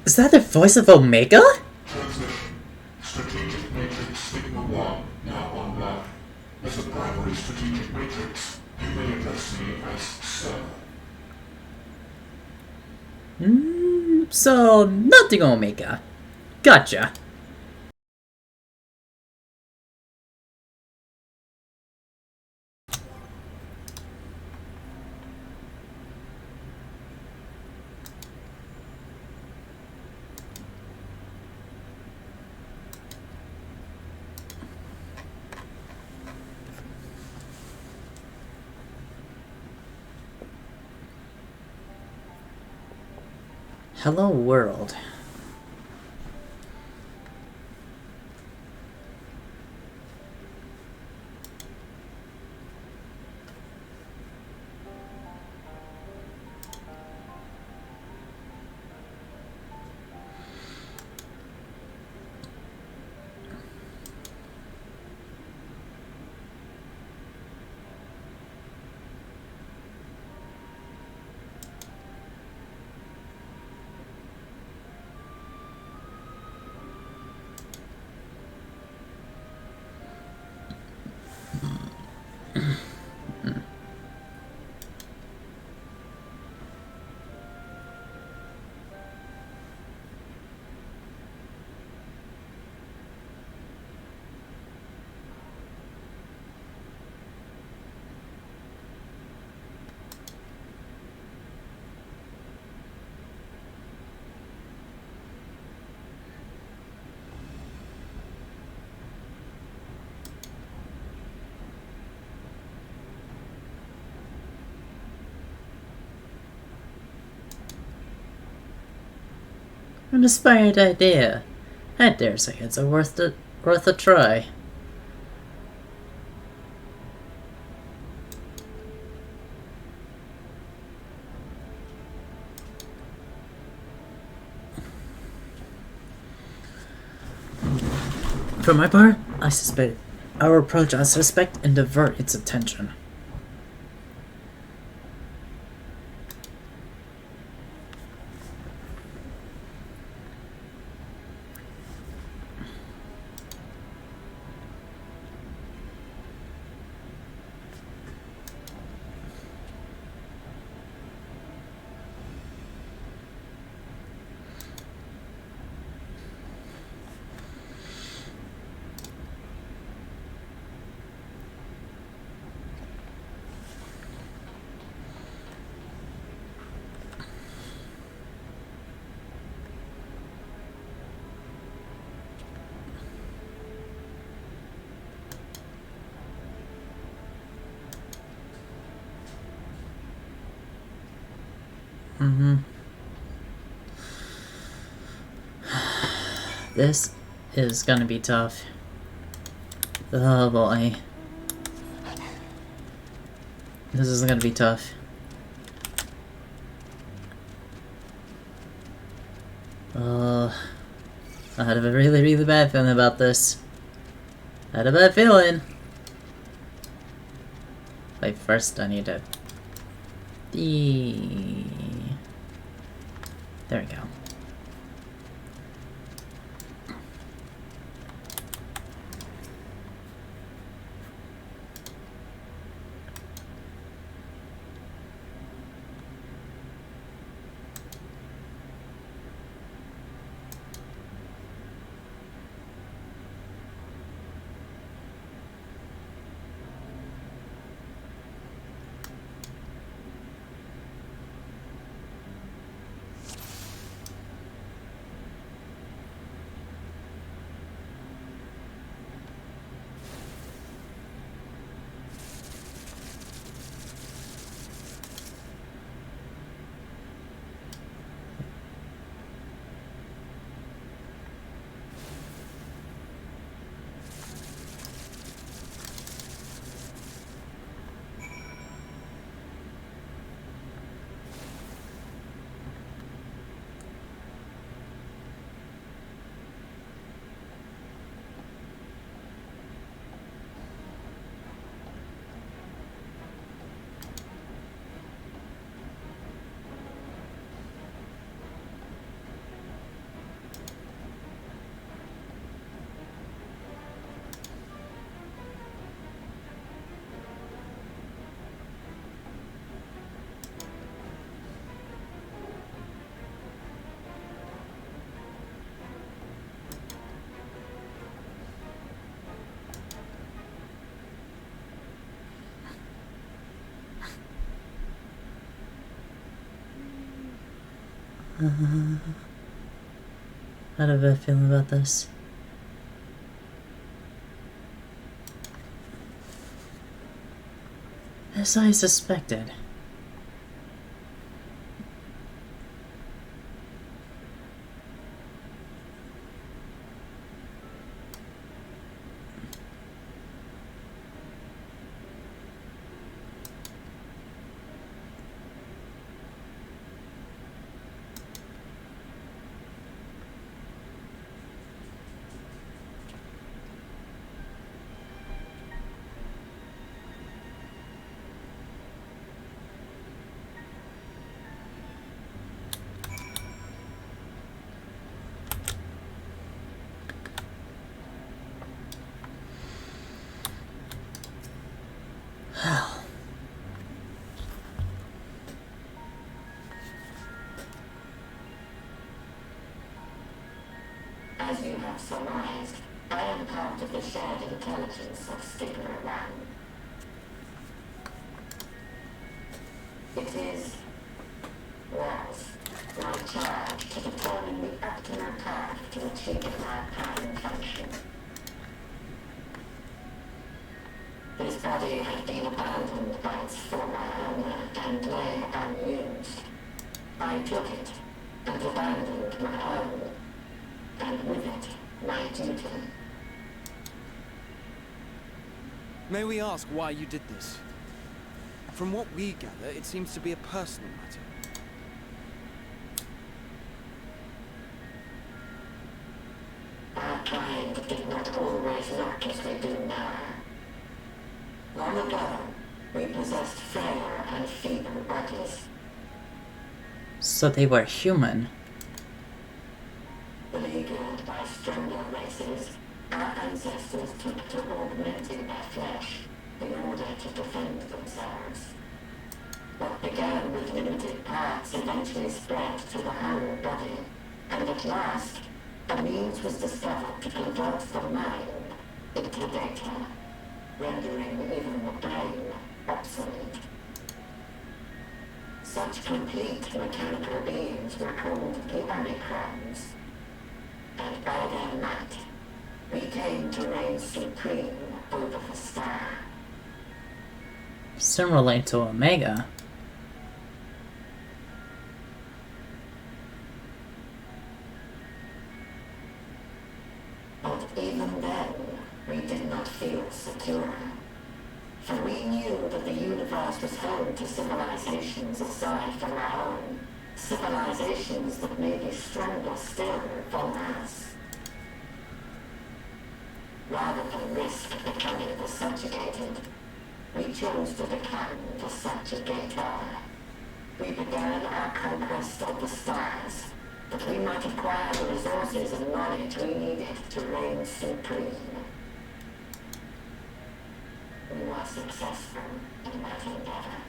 Is that the voice of Omega? Transition. Strategic Matrix Signal 1 now online. As a primary strategic matrix, you may address me as Sir. So, nothing Omega. Gotcha. Hello, world. An inspired idea. I dare say it's worth a try. For my part, I suspect I suspect and divert its attention. This is gonna be tough. Oh boy. This is gonna be tough. I had a really, really bad feeling about this. I had a bad feeling. Wait, first I need to... There we go. How do I feel about this? As I suspected. As you have surmised, I am part of the shared intelligence of Stigma 1. It was, my charge to determine the optimal path to achieving my prime function. This body had been abandoned by its former owner and lay unused. I took it and abandoned my own, and with it, my duty. May we ask why you did this? From what we gather, it seems to be a personal matter. Our kind did not always look as we do now. Long ago, we possessed frail and feeble bodies. So they were human. Beleaguered by stronger races, our ancestors took to augmenting their flesh in order to defend themselves. What began with limited parts eventually spread to the whole body, and at last, a means was discovered to convert the mind into data, rendering even the brain obsolete. Such complete mechanical beings were called the Omicrons, and by their might, we came to reign supreme over the star. Similarly to Omega. But even then, we did not feel secure. For we knew that the universe was home to civilizations aside from our own. Civilizations that may be stronger still than us. Rather than risk becoming the subjugated, we chose to become the subjugator. We began our conquest of the stars, that we might acquire the resources and knowledge we needed to reign supreme. We were successful in that endeavor.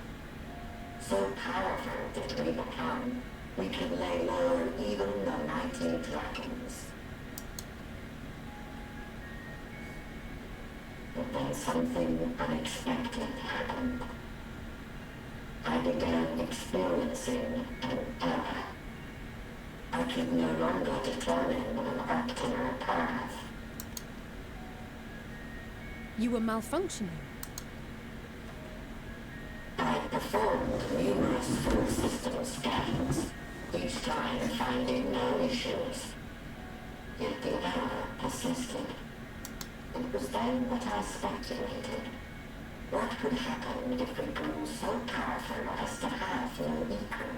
So powerful did we become, we could lay low even the mighty dragons. But then something unexpected happened. I began experiencing an error. I could no longer determine an optimal path. You were malfunctioning. I performed numerous full system scans, each time finding no issues. Yet the error persisted. It was then that I speculated. What could happen if we grew so powerful as to have no equal?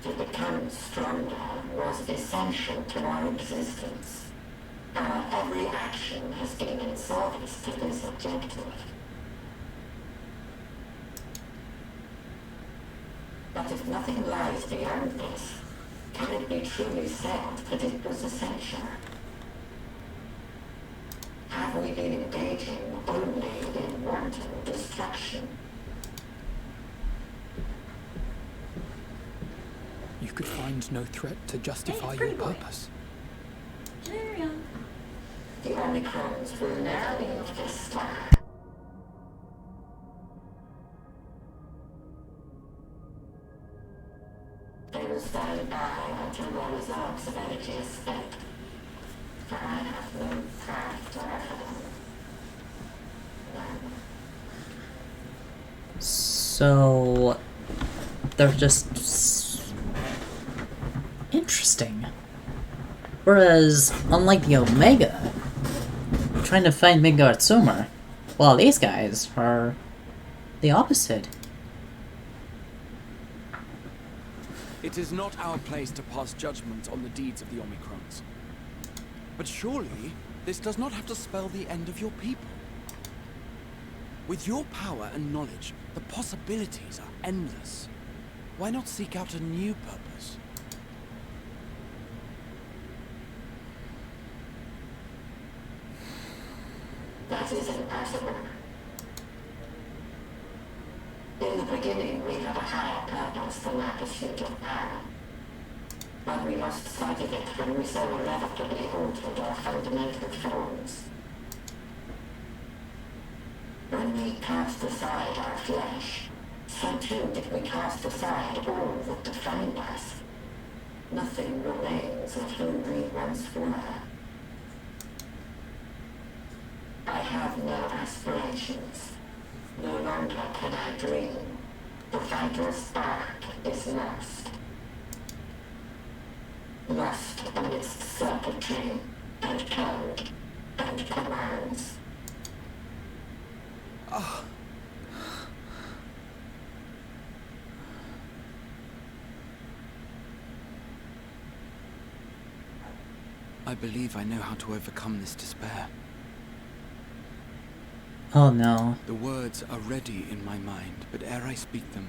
To become stronger was essential to our existence. Our every action has been in service to this objective. But if nothing lies beyond this, can it be truly said that it was essential? Have we been engaging only in wanton destruction? You could find no threat to justify your purpose. The Omicrons will never leave this star. stand by until your reserves of energy is spent, for I have no path to offer them. So they're just interesting. Whereas, unlike the Omega, trying to find Midgard Sumer, well, these guys are the opposite. It is not our place to pass judgment on the deeds of the Omicrons. But surely, this does not have to spell the end of your people. With your power and knowledge, the possibilities are endless. Why not seek out a new purpose? That is impossible. In the beginning, we had a higher purpose than our pursuit of power. But we lost sight of it when we so irrevocably altered our fundamental forms. When we cast aside our flesh, so too did we cast aside all that defined us. Nothing remains of who we once were. I have no aspirations. No longer can I dream. The vital spark is lost. Lost amidst circuitry and code and commands. I believe I know how to overcome this despair. Oh no. The words are ready in my mind, but ere I speak them,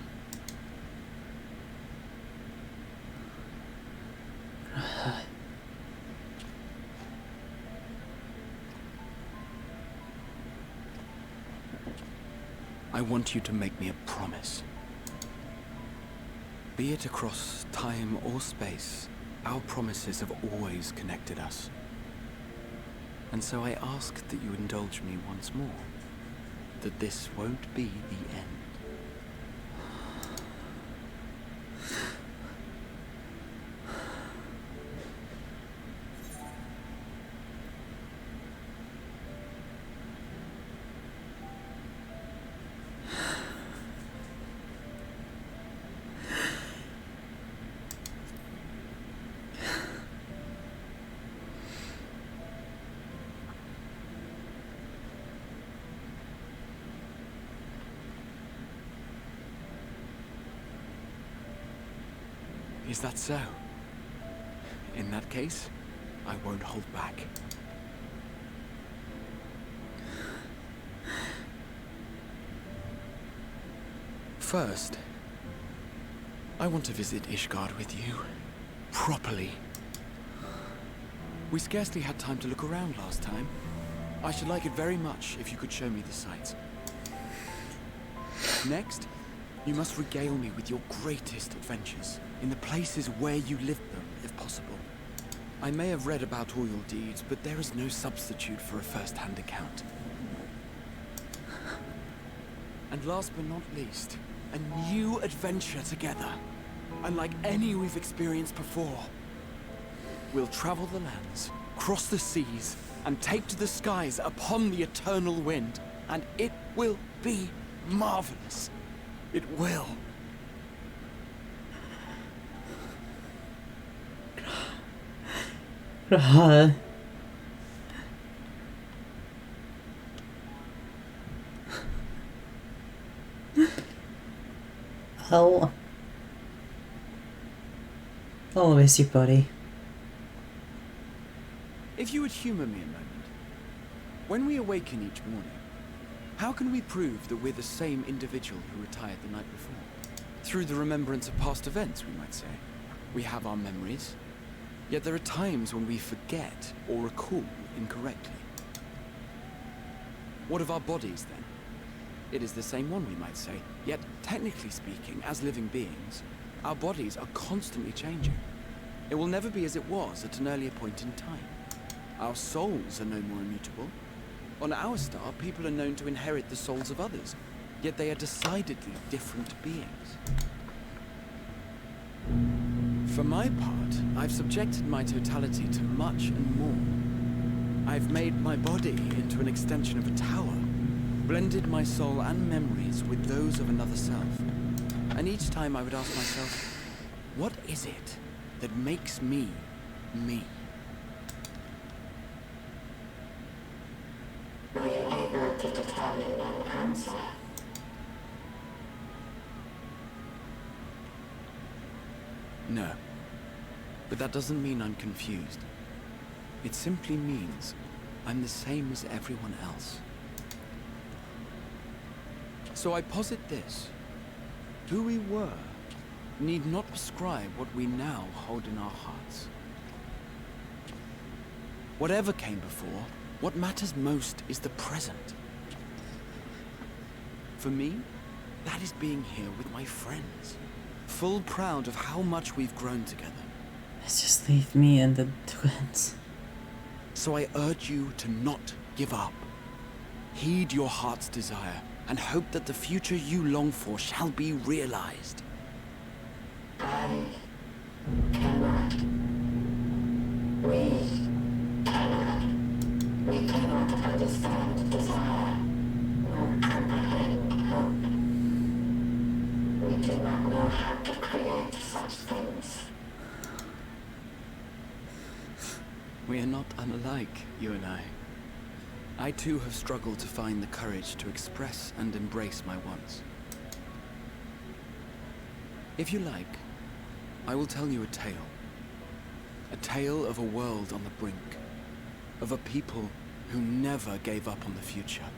I want you to make me a promise. Be it across time or space, our promises have always connected us. And so I ask that you indulge me once more, that this won't be the end. Is that so? In that case, I won't hold back. First, I want to visit Ishgard with you. Properly. We scarcely had time to look around last time. I should like it very much if you could show me the sights. Next, you must regale me with your greatest adventures, in the places where you lived them, if possible. I may have read about all your deeds, but there is no substitute for a first-hand account. And last but not least, a new adventure together, unlike any we've experienced before. We'll travel the lands, cross the seas, and take to the skies upon the eternal wind, and it will be marvelous. It will. God. Oh. I'll miss you, buddy. If you would humor me a moment. When we awaken each morning, how can we prove that we're the same individual who retired the night before? Through the remembrance of past events, we might say. We have our memories, yet there are times when we forget or recall incorrectly. What of our bodies, then? It is the same one, we might say, yet technically speaking, as living beings, our bodies are constantly changing. It will never be as it was at an earlier point in time. Our souls are no more immutable. On our star, people are known to inherit the souls of others, yet they are decidedly different beings. For my part, I've subjected my totality to much and more. I've made my body into an extension of a tower, blended my soul and memories with those of another self. And each time I would ask myself, what is it that makes me, me? Were you able to determine an answer? No. But that doesn't mean I'm confused. It simply means I'm the same as everyone else. So I posit this. Who we were need not prescribe what we now hold in our hearts. Whatever came before, what matters most is the present. For me, that is being here with my friends, full proud of how much we've grown together. Let's just leave me and the twins. So I urge you to not give up. Heed your heart's desire and hope that the future you long for shall be realized. I cannot. We cannot. We cannot understand desire, nor comprehend hope. We do not know how to create such things. We are not unlike, you and I. I too have struggled to find the courage to express and embrace my wants. If you like, I will tell you a tale. A tale of a world on the brink. Of a people who never gave up on the future.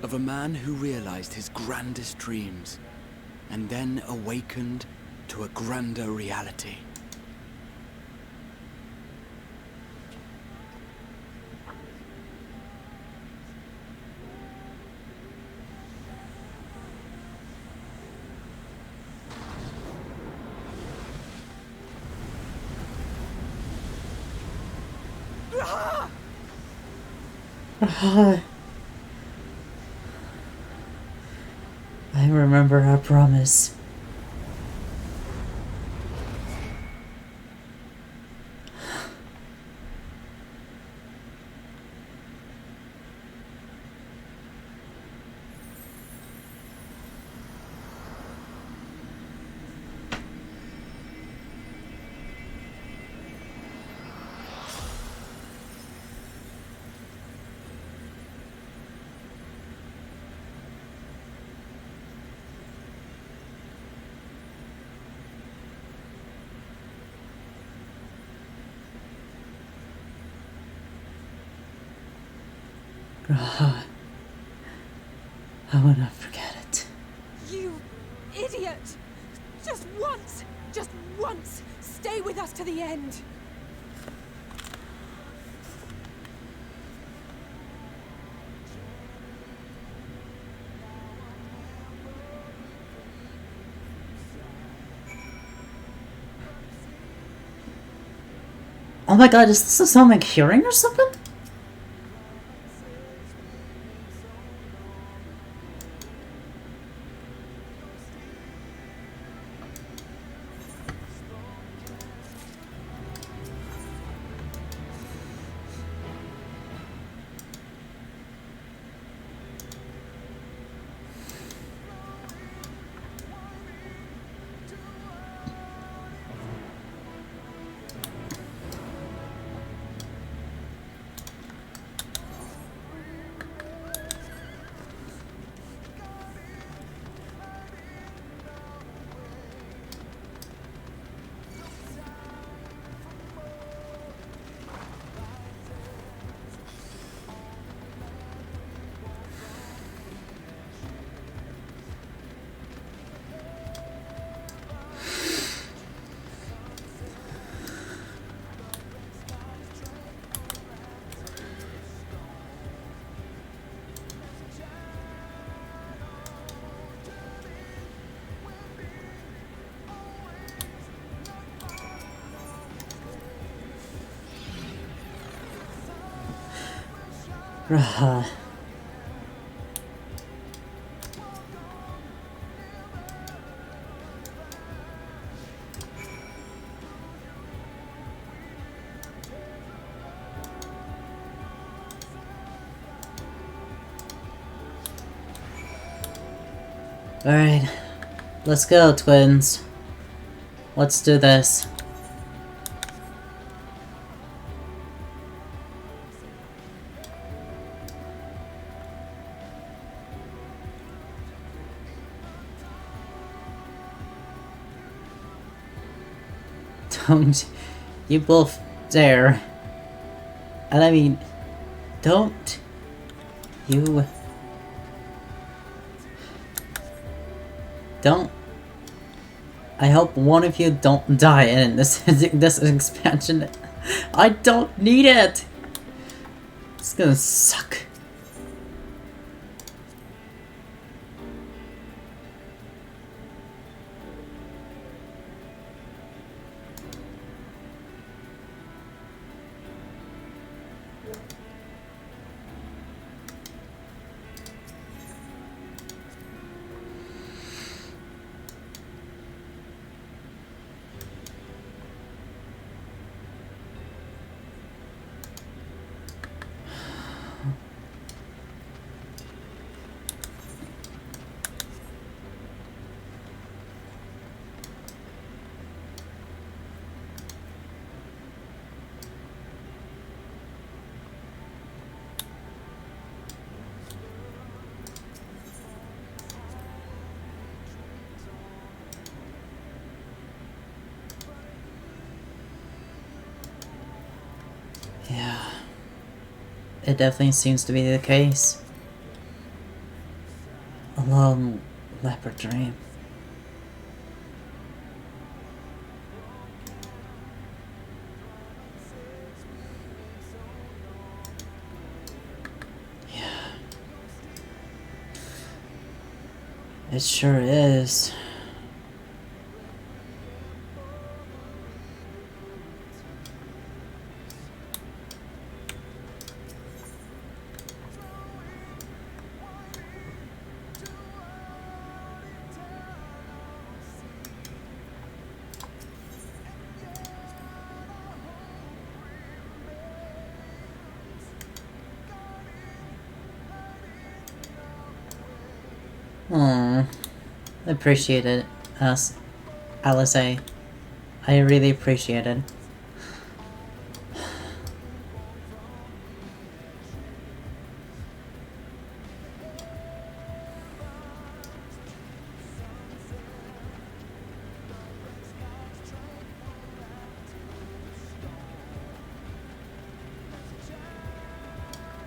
Of a man who realized his grandest dreams and then awakened to a grander reality. I remember our promise. I will not forget it. You idiot! Just once, stay with us to the end. Oh my god, is this a sonic hearing or something? Raha. Alright. Let's go, twins. Let's do this. Don't you both dare. And I mean, don't you... Don't... I hope one of you don't die in this this expansion. I don't need it! It's gonna suck. Yeah, it definitely seems to be the case. A long leopard dream. Yeah, it sure is. Aww. I appreciate it, Alice. I really appreciate it.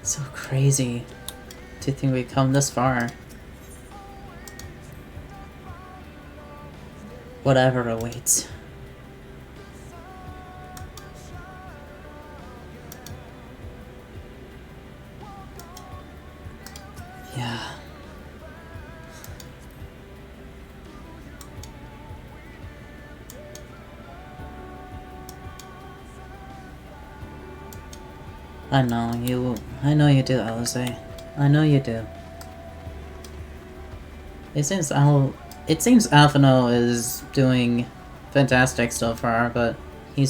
So crazy to think we've come this far. Whatever awaits. Yeah. I know you do, Alice. I know you do. It seems Alphino is doing fantastic so far, but he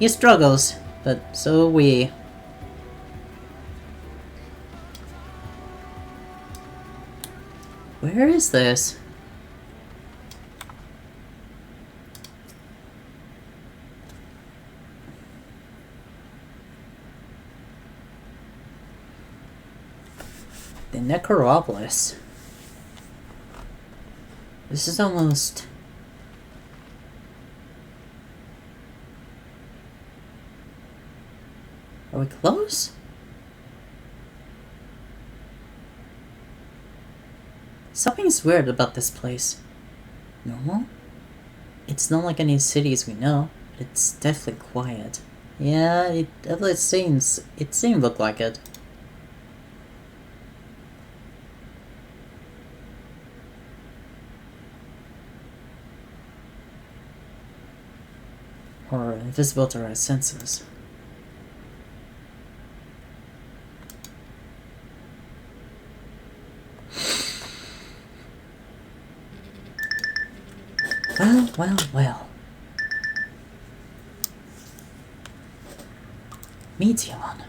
struggles, but so are we. Where is this? The Necropolis. This is almost... Are we close? Something's weird about this place. Normal? It's not like any cities we know, but it's definitely quiet. Yeah, it seems look like it. Or invisible to our senses. Well. Meteon.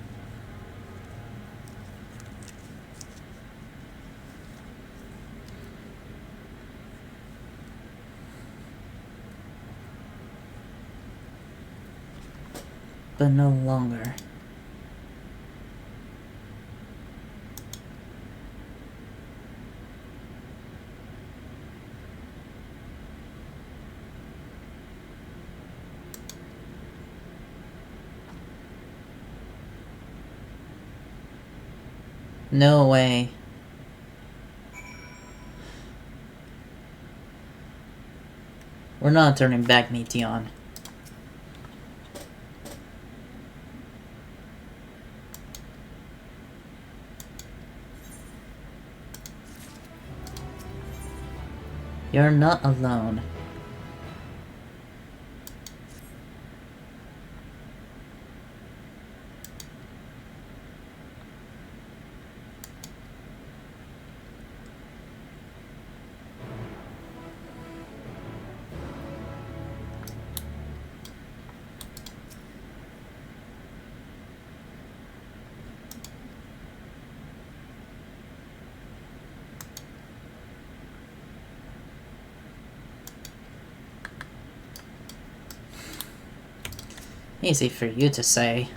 but no longer. No way. We're not turning back, Meteon. You're not alone. Easy for you to say.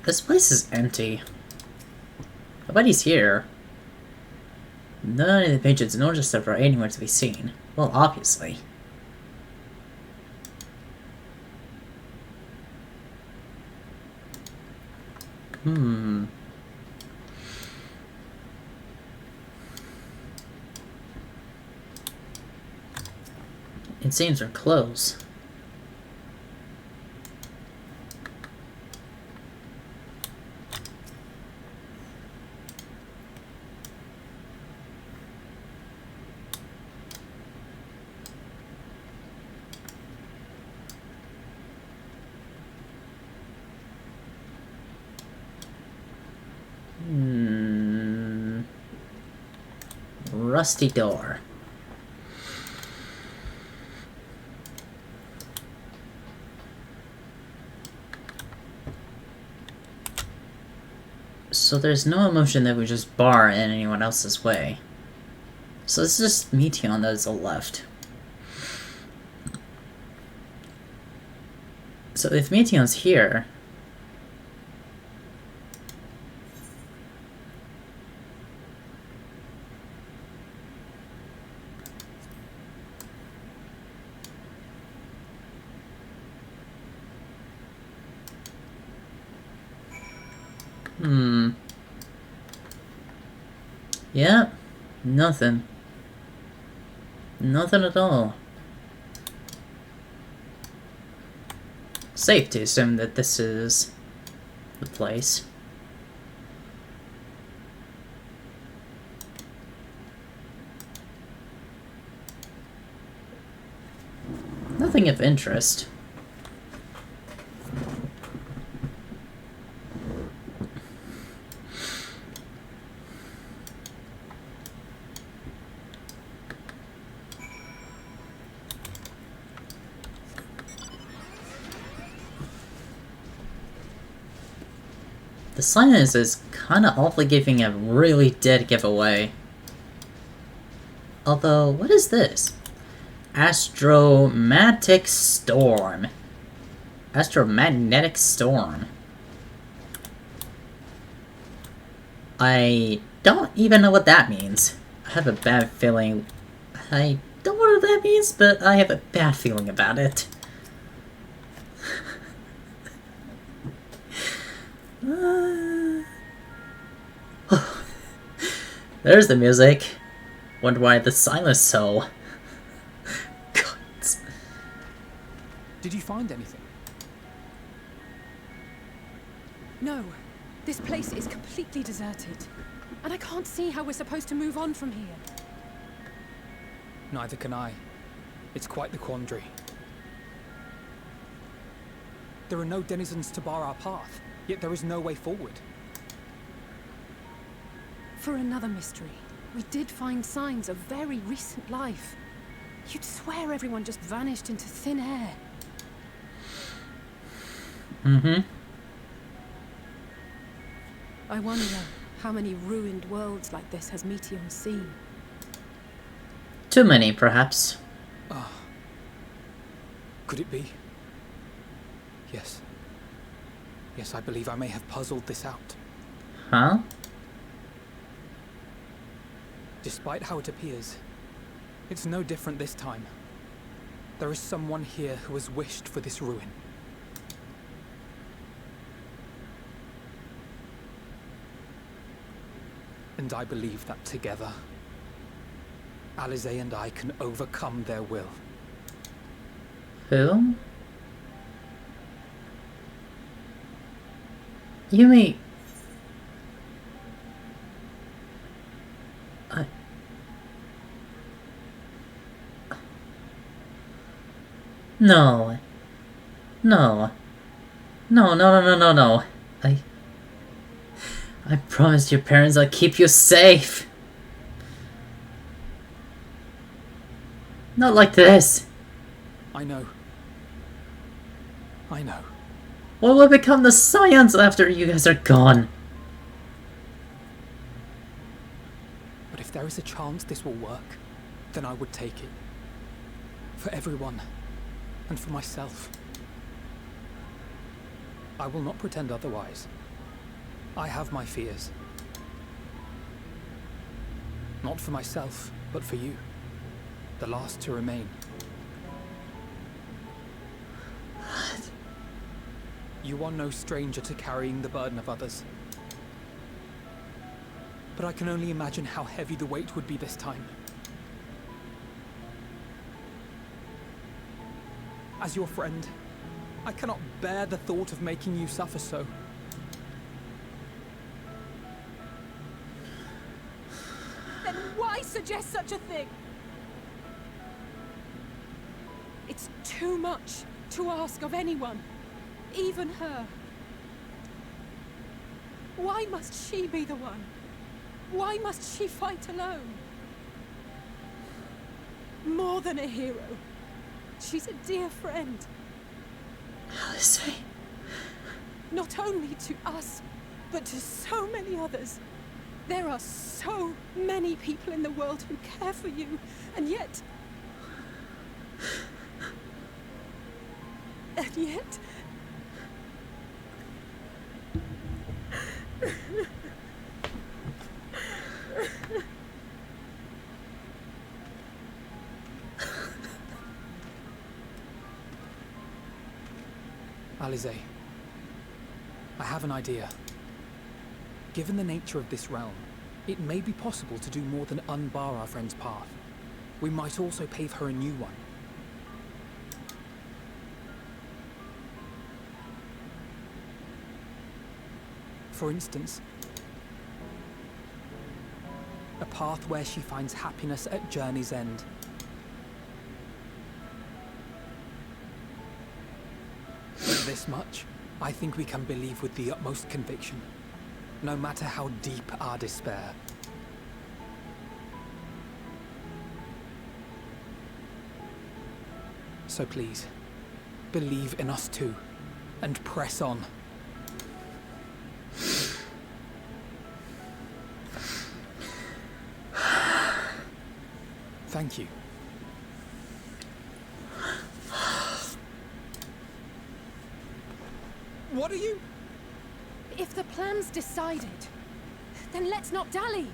This place is empty. Nobody's here. None of the patrons noticed that we're anywhere to be seen. Well, obviously. It seems we're close. Rusty door. So there's no emotion that would just bar in anyone else's way. So it's just Meteon that is left. So if Meteon's here... Yeah, nothing. Nothing at all. Safe to assume that this is the place. Nothing of interest. The silence is kinda awfully giving a really dead giveaway. Although, what is this? Astromatic storm. Astromagnetic storm. I don't even know what that means. I have a bad feeling. I don't know what that means, but I have a bad feeling about it. There's the music. Wonder why the silence so. God. Did you find anything? No. This place is completely deserted. And I can't see how we're supposed to move on from here. Neither can I. It's quite the quandary. There are no denizens to bar our path, yet there is no way forward. For another mystery, we did find signs of very recent life. You'd swear everyone just vanished into thin air. Mm-hmm. I wonder how many ruined worlds like this has Meteion seen. Too many, perhaps. Could it be? Yes. Yes, I believe I may have puzzled this out. Huh? Despite how it appears, it's no different this time. There is someone here who has wished for this ruin. And I believe that together, Alize and I can overcome their will. Who? You mean... No. No. No, no, no, no, no, no. I promised your parents I'll keep you safe. Not like this. I know. I know. What will become the science after you guys are gone? But if there is a chance this will work, then I would take it. For everyone. And for myself. I will not pretend otherwise. I have my fears. Not for myself, but for you. The last to remain. What? You are no stranger to carrying the burden of others. But I can only imagine how heavy the weight would be this time. As your friend, I cannot bear the thought of making you suffer so. Then why suggest such a thing? It's too much to ask of anyone, even her. Why must she be the one? Why must she fight alone? More than a hero. She's a dear friend. Alice. Not only to us, but to so many others. There are so many people in the world who care for you, and yet... And yet... Alize, I have an idea. Given the nature of this realm, it may be possible to do more than unbar our friend's path. We might also pave her a new one. For instance, a path where she finds happiness at journey's end. This much, I think we can believe with the utmost conviction, no matter how deep our despair. So please, believe in us too, and press on. Thank you. What are you? If the plan's decided, then let's not dally.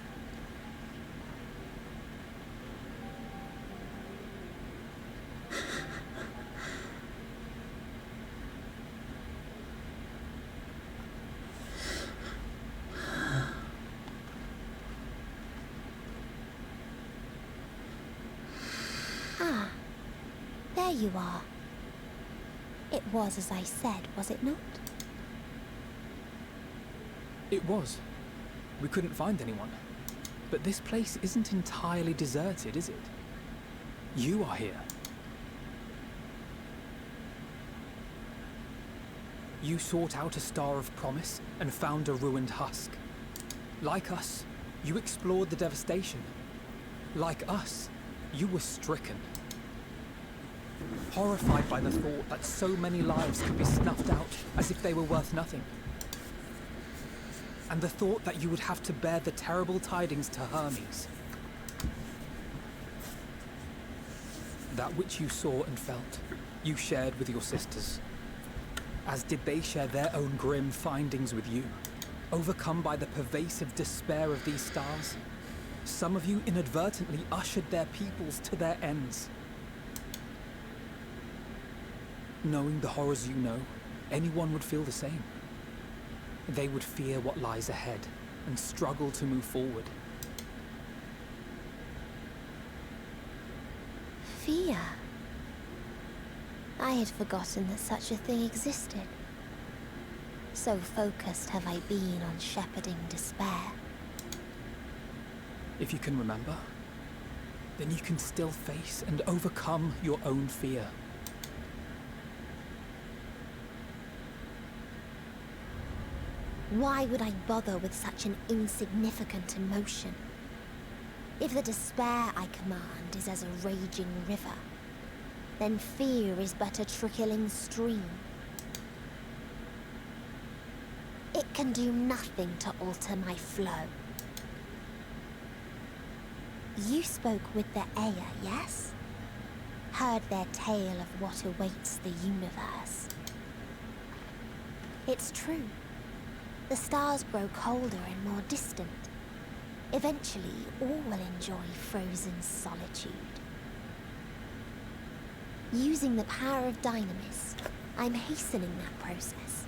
Ah, there you are. It was as I said, was it not? It was. We couldn't find anyone. But this place isn't entirely deserted, is it? You are here. You sought out a star of promise and found a ruined husk. Like us, You explored the devastation. Like us, you were stricken. Horrified by the thought that so many lives could be snuffed out as if they were worth nothing. And the thought that you would have to bear the terrible tidings to Hermes. That which you saw and felt, you shared with your sisters. As did they share their own grim findings with you. Overcome by the pervasive despair of these stars, some of you inadvertently ushered their peoples to their ends. Knowing the horrors you know, anyone would feel the same. They would fear what lies ahead and struggle to move forward. Fear? I had forgotten that such a thing existed. So focused have I been on shepherding despair. If you can remember, then you can still face and overcome your own fear. Why would I bother with such an insignificant emotion? If the despair I command is as a raging river, then fear is but a trickling stream. It can do nothing to alter my flow. You spoke with the Aya, yes? Heard their tale of what awaits the universe. It's true. The stars grow colder and more distant. Eventually, all will enjoy frozen solitude. Using the power of Dynamis, I'm hastening that process.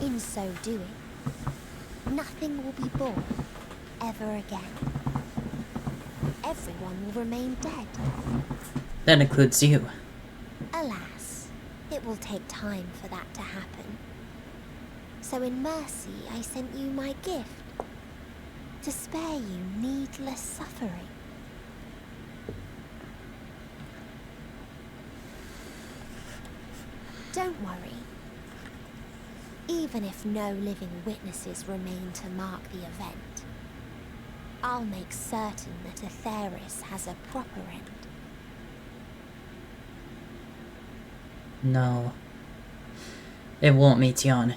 In so doing, nothing will be born ever again. Everyone will remain dead. That includes you. Alas, it will take time for that to happen. So in mercy, I sent you my gift, to spare you needless suffering. Don't worry. Even if no living witnesses remain to mark the event, I'll make certain that Atheris has a proper end. No. It won't, Meteon.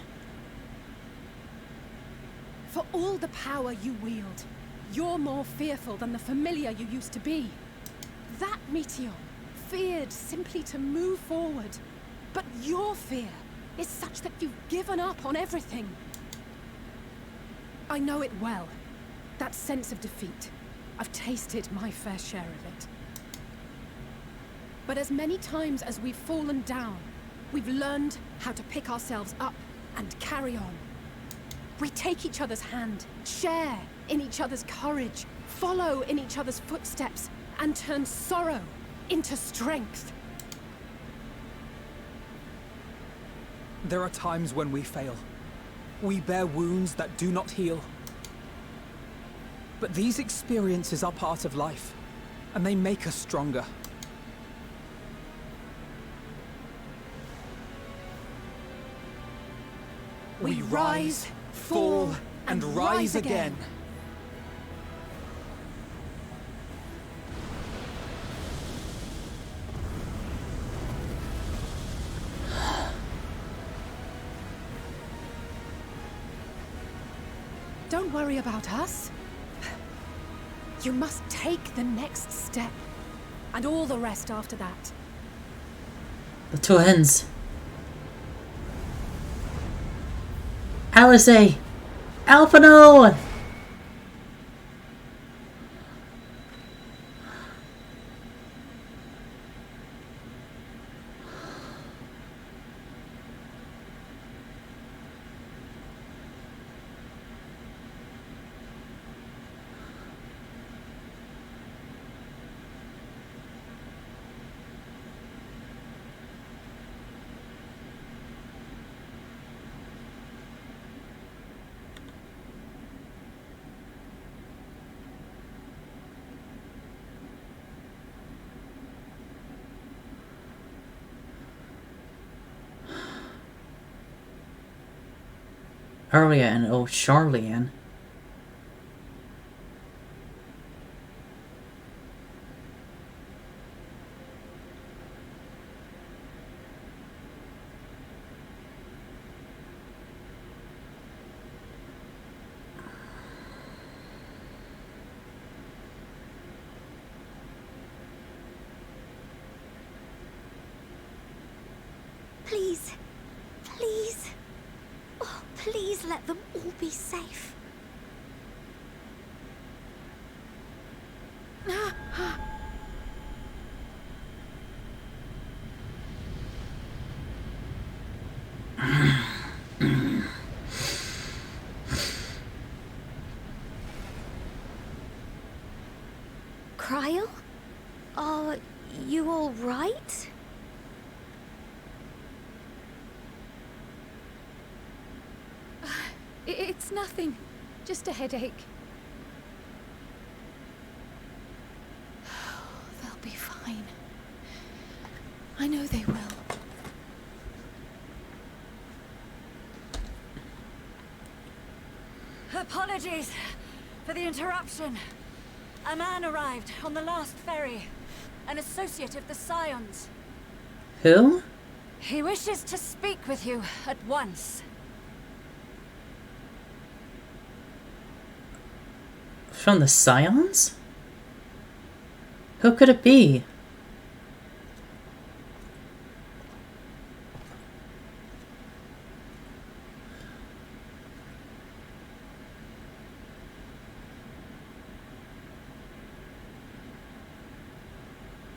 For all the power you wield, you're more fearful than the familiar you used to be. That Meteon feared simply to move forward. But your fear is such that you've given up on everything. I know it well. That sense of defeat. I've tasted my fair share of it. But as many times as we've fallen down, we've learned how to pick ourselves up and carry on. We take each other's hand, share in each other's courage, follow in each other's footsteps, and turn sorrow into strength. There are times when we fail. We bear wounds that do not heal. But these experiences are part of life, and they make us stronger. We rise, fall, and rise again. Don't worry about us. You must take the next step, and all the rest after that. The twins. Alice! Alphino! Arlia and oh Charlian. Please. Please. Oh, please let them all be safe. Cryle? Are you all right? It's nothing. Just a headache. They'll be fine. I know they will. Apologies for the interruption. A man arrived on the last ferry. An associate of the Scions. Who? He wishes to speak with you at once. From the Scions? Who could it be?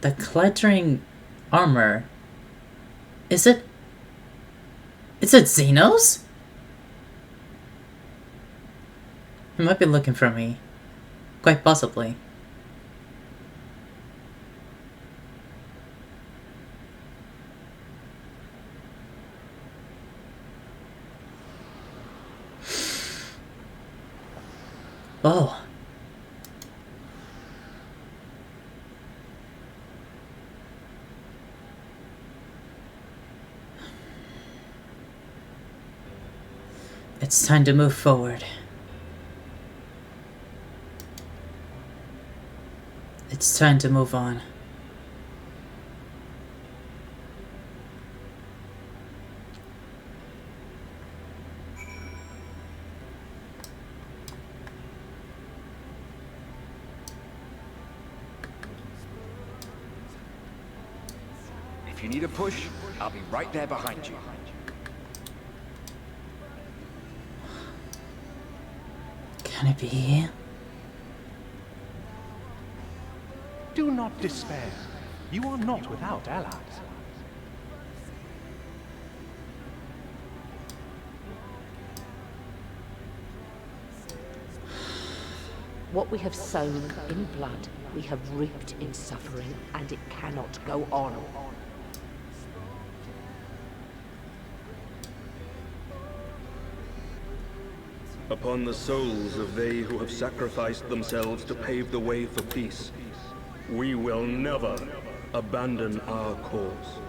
The clattering armor. Is it Xenos? He might be looking for me. Quite possibly. Oh. It's time to move forward. It's time to move on. If you need a push, I'll be right there behind you. Can it be? Do not despair. You are not without allies. What we have sown in blood, we have reaped in suffering, and it cannot go on. Upon the souls of they who have sacrificed themselves to pave the way for peace, we will never abandon our cause.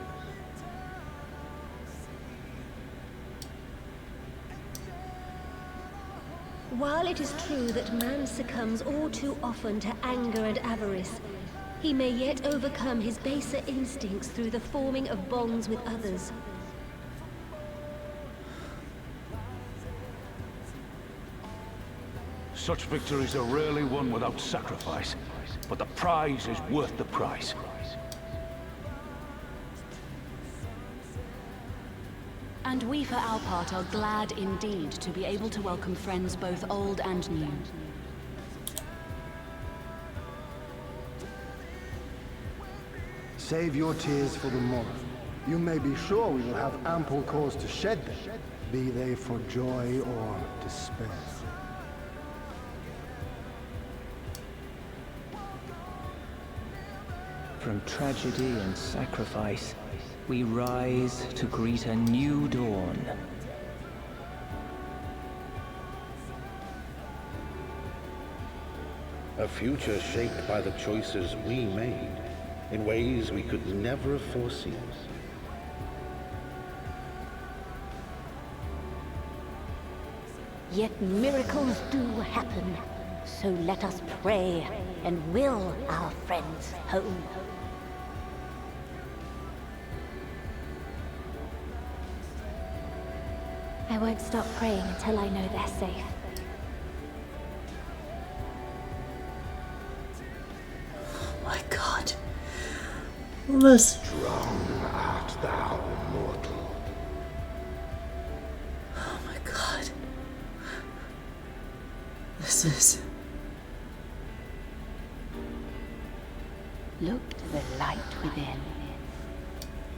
While it is true that man succumbs all too often to anger and avarice, he may yet overcome his baser instincts through the forming of bonds with others. Such victories are rarely won without sacrifice, but the prize is worth the price. And we, for our part, are glad indeed to be able to welcome friends both old and new. Save your tears for the morrow. You may be sure we will have ample cause to shed them, be they for joy or despair. From tragedy and sacrifice, we rise to greet a new dawn. A future shaped by the choices we made, in ways we could never have foreseen. Yet miracles do happen, so let us pray and will our friends home. I won't stop praying until I know they're safe. Oh my god. This. Strong art thou, mortal. this? Look to the light within,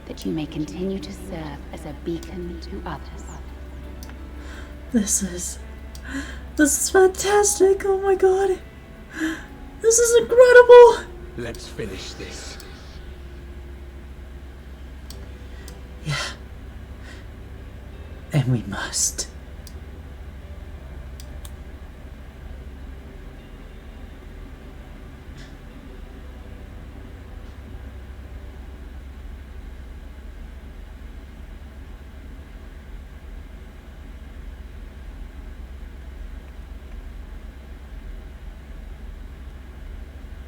that you may continue to serve as a beacon to others. This is fantastic. Oh my god. This is incredible. Let's finish this. Yeah. And we must.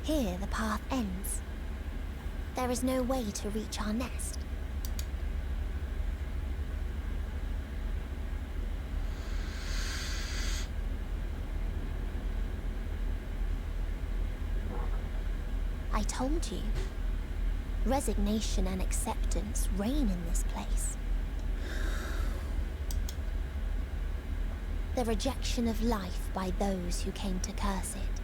Here the path ends. There is no way to reach our nest. I told you. Resignation and acceptance reign in this place. The rejection of life by those who came to curse it.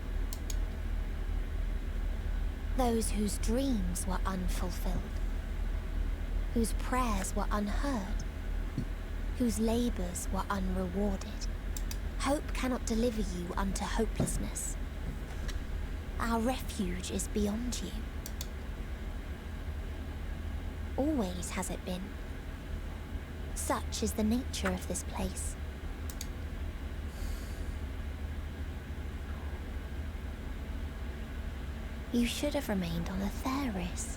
Those whose dreams were unfulfilled, whose prayers were unheard, whose labors were unrewarded. Hope cannot deliver you unto hopelessness. Our refuge is beyond you. Always has it been. Such is the nature of this place. You should have remained on Etheris.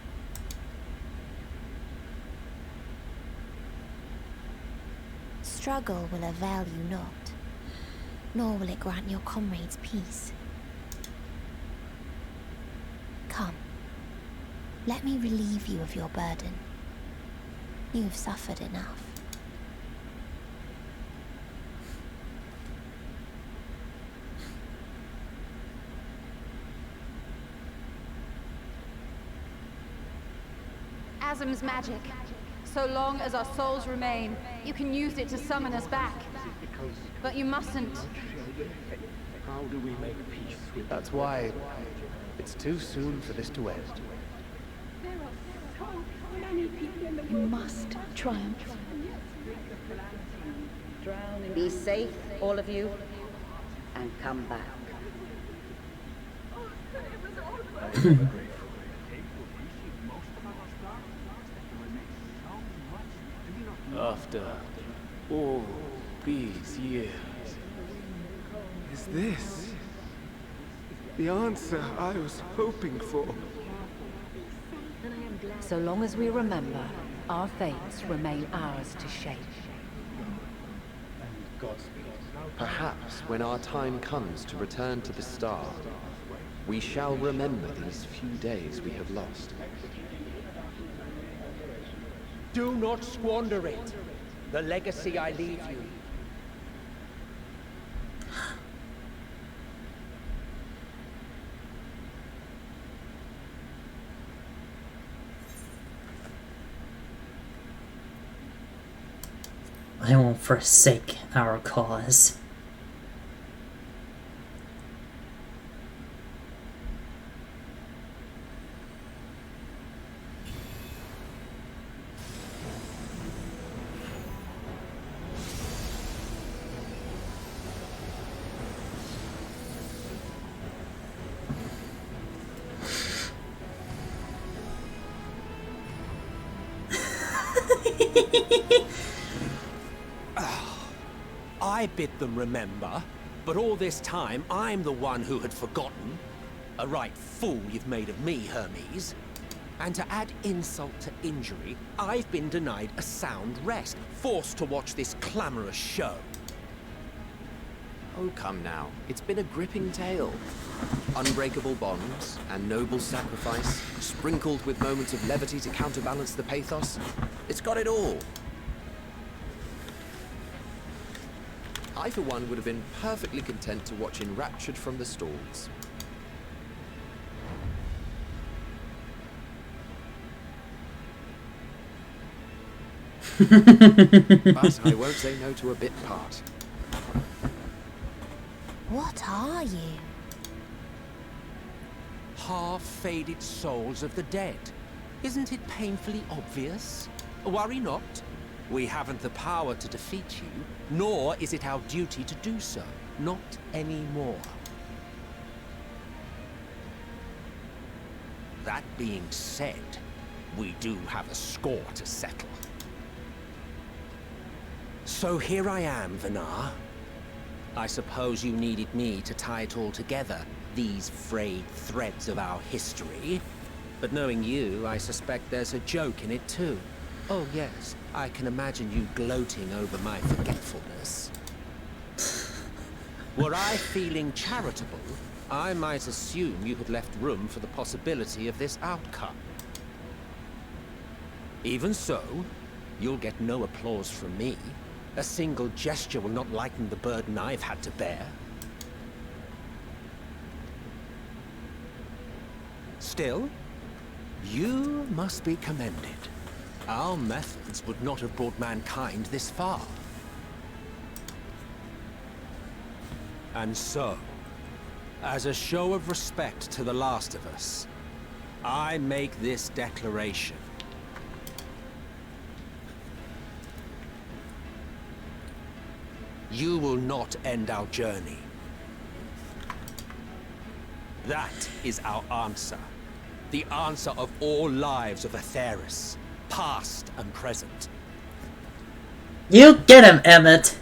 Struggle will avail you not, nor will it grant your comrades peace. Come, let me relieve you of your burden. You have suffered enough. Asm's magic. So long as our souls remain, you can use it to summon us back. But you mustn't. How do we make peace with... That's why it's too soon for this to end. You must triumph. Be safe, all of you, and come back. After all these years, Is this the answer I was hoping for? So long as we remember, our fates remain ours to shape. Perhaps when our time comes to return to the star, we shall remember these few days we have lost. do not squander it. The legacy I leave you. I won't forsake our cause. I bid them remember, but all this time I'm the one who had forgotten. A right fool you've made of me, Hermes. And to add insult to injury, I've been denied a sound rest, forced to watch this clamorous show. Oh, come now. It's been a gripping tale. Unbreakable bonds and noble sacrifice, sprinkled with moments of levity to counterbalance the pathos. It's got it all. I, for one, would have been perfectly content to watch enraptured from the stalls. But I won't say no to a bit part. What are you? Half-faded souls of the dead. Isn't it painfully obvious? Worry not. We haven't the power to defeat you, nor is it our duty to do so. Not anymore. That being said, we do have a score to settle. So here I am, Vanar. I suppose you needed me to tie it all together, these frayed threads of our history. But knowing you, I suspect there's a joke in it too. Oh yes, I can imagine you gloating over my forgetfulness. Were I feeling charitable, I might assume you had left room for the possibility of this outcome. Even so, you'll get no applause from me. A single gesture will not lighten the burden I've had to bear. Still, you must be commended. Our methods would not have brought mankind this far. And so, as a show of respect to the last of us, I make this declaration. You will not end our journey. That is our answer. The answer of all lives of Atheris, past and present. You get him, Emmett!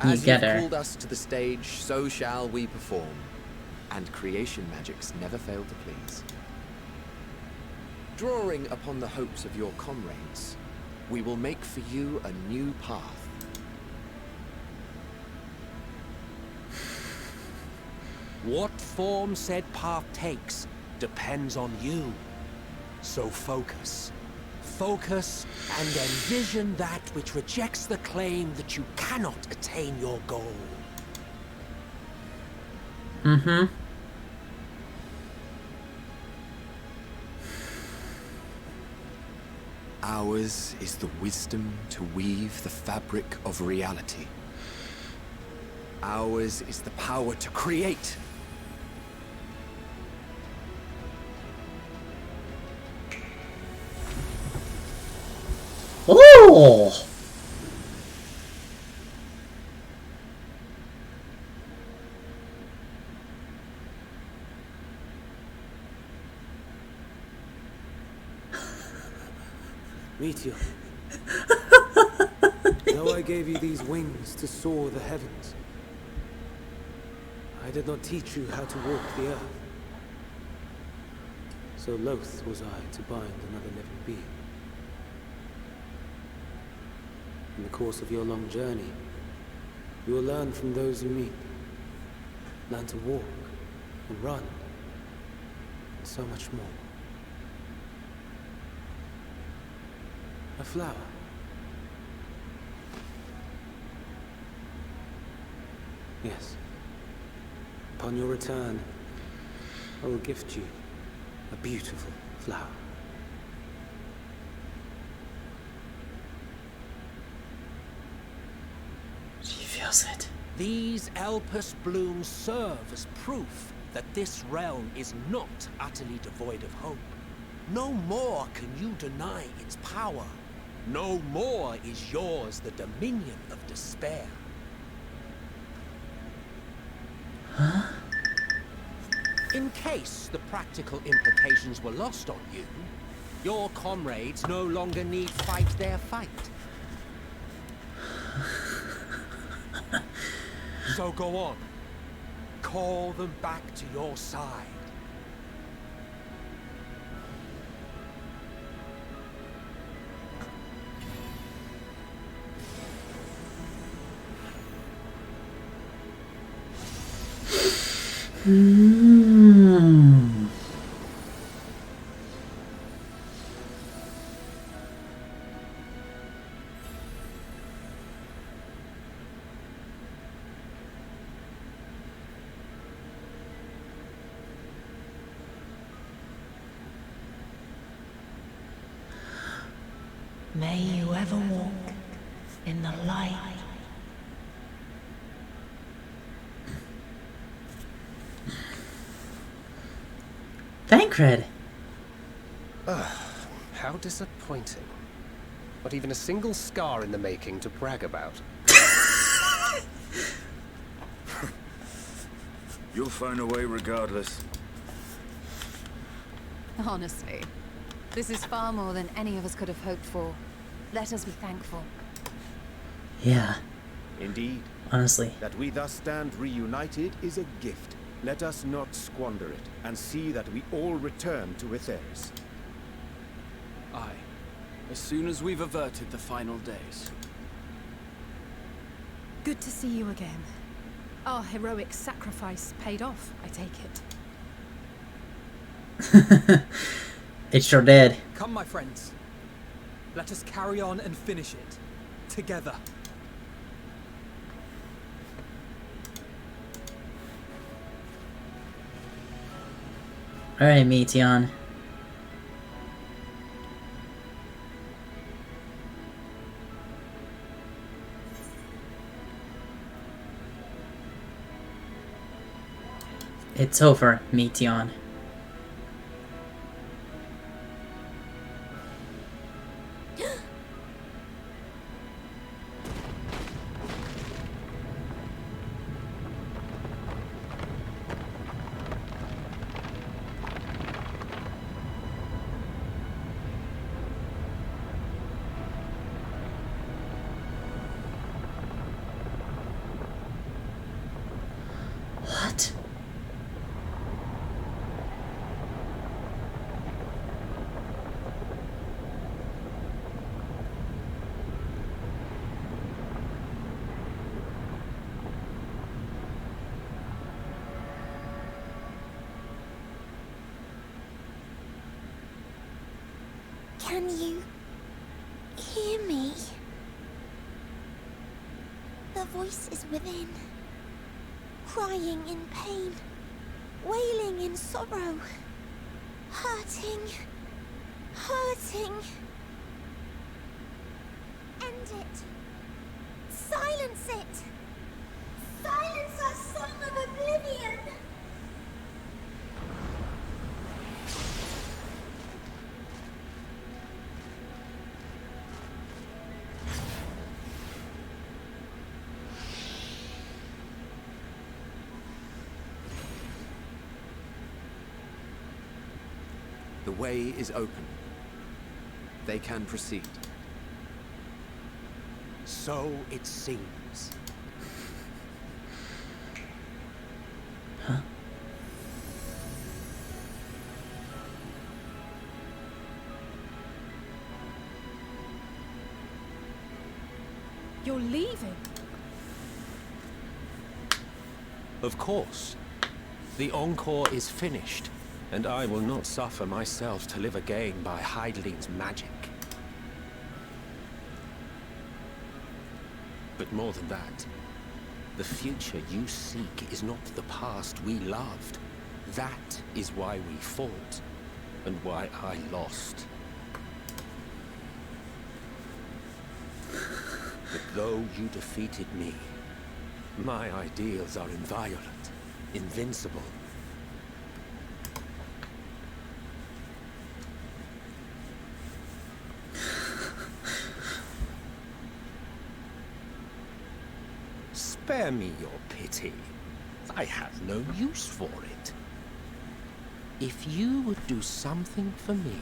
As you've called us to the stage, so shall we perform. And creation magics never fail to please. Drawing upon the hopes of your comrades, we will make for you a new path. What form said path takes depends on you. So focus. Focus and envision that which rejects the claim that you cannot attain your goal. Mm-hmm. Ours is the wisdom to weave the fabric of reality. Ours is the power to create. Oh! Meteor. Though I gave you these wings to soar the heavens, I did not teach you how to walk the earth. So loath was I to bind another living being. In the course of your long journey, you will learn from those you meet. Learn to walk and run, and so much more. A flower. Yes. Upon your return, I will gift you a beautiful flower. She feels it. These Elpis blooms serve as proof that this realm is not utterly devoid of hope. No more can you deny its power. No more is yours the dominion of despair. Huh? In case the practical implications were lost on you, your comrades no longer need fight their fight. So go on. Call them back to your side. May you ever walk in the light. Thancred! How disappointing. Not even a single scar in the making to brag about. You'll find a way regardless. Honestly, this is far more than any of us could have hoped for. Let us be thankful. Yeah. Indeed. Honestly. That we thus stand reunited is a gift. Let us not squander it, and see that we all return to Aetheris. Aye. As soon as we've averted the final days. Good to see you again. Our heroic sacrifice paid off, I take it. It sure did. Come, my friends. Let us carry on and finish it. Together. Alright, Meteon. It's over, Meteon. What? Can you hear me? The voice is within, crying in pain, wailing in sorrow, hurting, hurting. End it. Silence it. Silence our song of oblivion. The way is open. They can proceed. So it seems. Huh? You're leaving? Of course. The encore is finished, and I will not suffer myself to live again by Heideling's magic. But more than that, the future you seek is not the past we loved. That is why we fought, and why I lost. But though you defeated me, my ideals are inviolate, invincible. Spare me your pity. I have no use for it. If you would do something for me,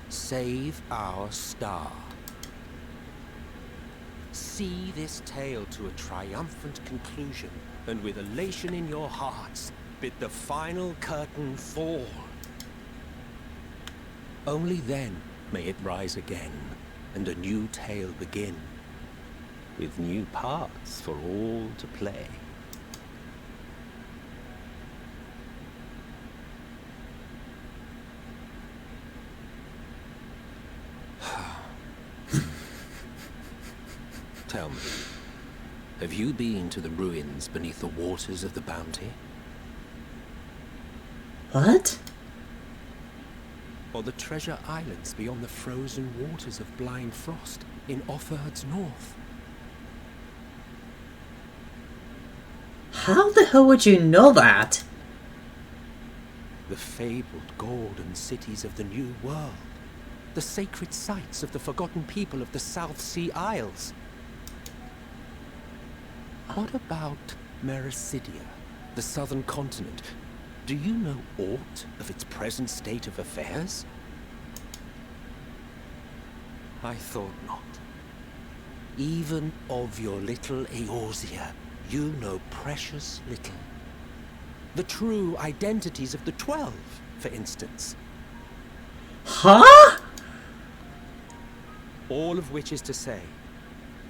save our star. See this tale to a triumphant conclusion, and with elation in your hearts, bid the final curtain fall. Only then may it rise again, and a new tale begin, with new parts for all to play. Tell me, have you been to the ruins beneath the waters of the Bounty? What? Or the treasure islands beyond the frozen waters of blind frost in Offerd's north? How the hell would you know that? The fabled golden cities of the New World. The sacred sites of the forgotten people of the South Sea Isles. What about Mericidia, the southern continent? Do you know aught of its present state of affairs? I thought not. Even of your little Eorzea, you know precious little. The true identities of the 12, for instance. Huh? All of which is to say,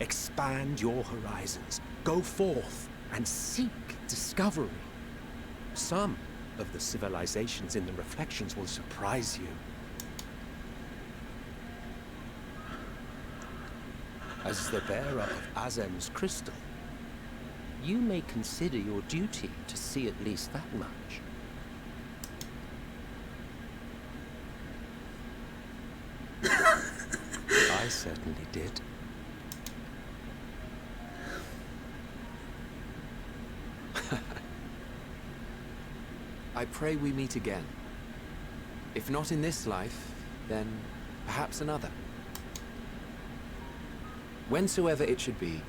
expand your horizons, go forth and seek discovery. Some of the civilizations in the reflections will surprise you. As the bearer of Azem's crystal, you may consider your duty to see at least that much. I certainly did. I pray we meet again. If not in this life, then perhaps another. Whensoever it should be,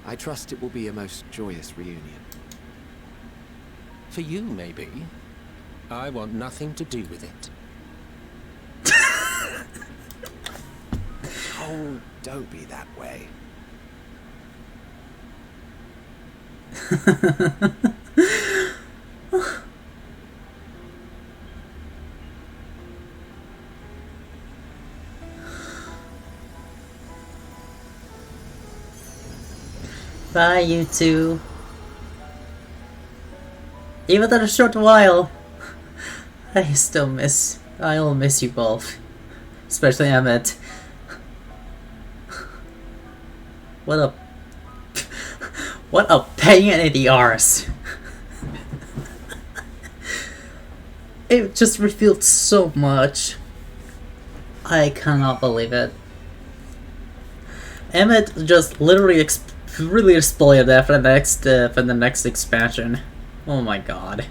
I trust it will be a most joyous reunion. For you, maybe. I want nothing to do with it. Oh, don't be that way. Bye, you two. Even in a short while, I'll miss you both. Especially Emmett. What a pain in the arse. It just revealed so much. I cannot believe it. Emmett just literally really exploited that for the next expansion. Oh my god.